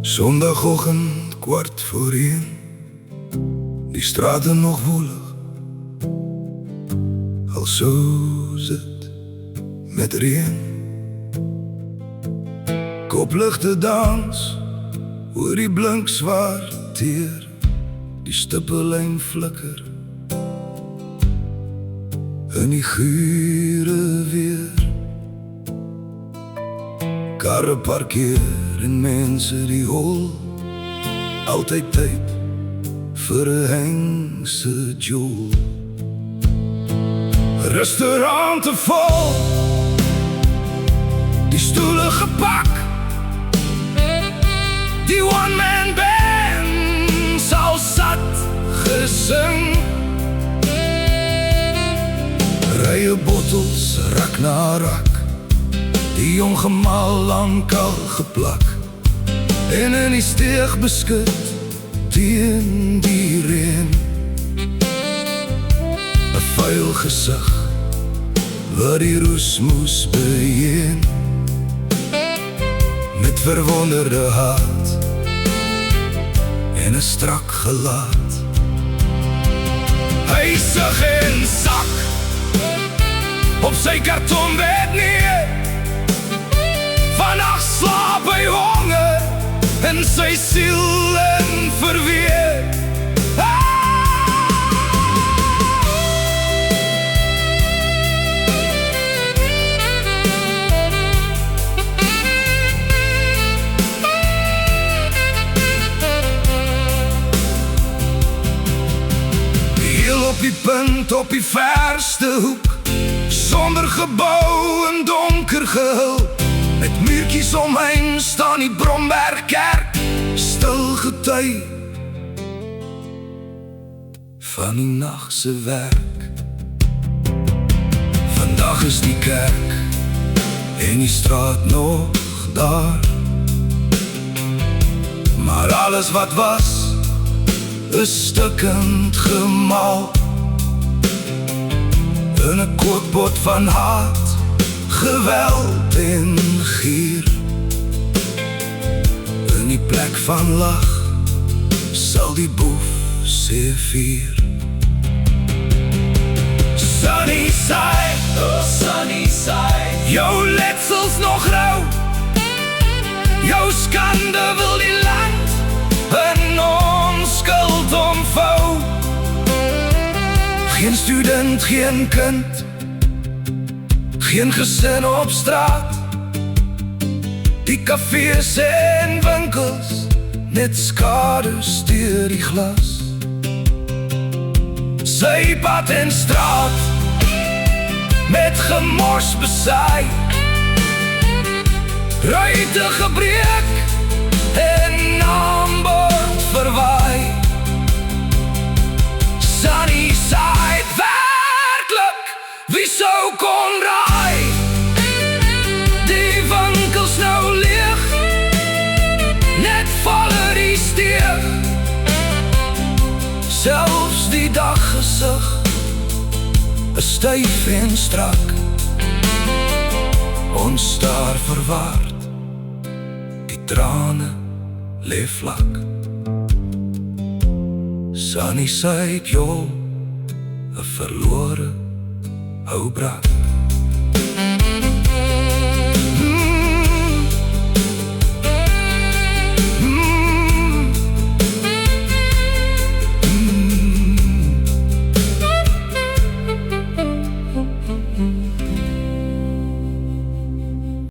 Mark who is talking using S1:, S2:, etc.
S1: Zondagochtend 1:15, die straten nog woelig. Al zo zit met reën. Kopligte dans oor die blink zwaar teer. Die stippellyn flikker in die gure weer. Karre parkeer en mense die hol. Altyd tyd vir 'n hengse jol. Restaurante vol, die stoele gepak. Die one-man band sal zat gesing. Rye bottels rak na rak, die jong gemaal lang al geplak. En in die steeg beskut teen die reën. 'n vuil gesig wat die roes moes beheen. Met verwonderde hart en 'n strak gelaat. Huisig en sak op sy kartonbed neer. Vannacht slaap hy honger en sy siel in verweer. Heel op die punt, op die verste hoek, sonder gebou en donker gehul. Met muurtjies omheen staan die Brombergkerk, stil getuig van die nachtse werk. Vandag is die kerk en die straat nog daar, maar alles wat was is stukkend gemaal. In 'n kookpot van haat, geweld en gier. In die plek van lag sal die boef sevier. Sunnyside, oh Sunnyside, jou letsels nog rauw. Jou skande wil die land in onskuld omvou. Geen student, geen kind, geen gesin op straat. Die cafés en winkels, net skade steur die glas. Sypad en straat, met gemors besaai. Ruite gebreek en naambord verwaai. Sunnyside, werklik, wie sou kon raai? Die winkels nou leeg, net valle die steeg. Selfs die daggesig is styf en strak. Ons staar verwaard, die trane lê vlak. Sunnyside, joh, 'n verlore ou brak.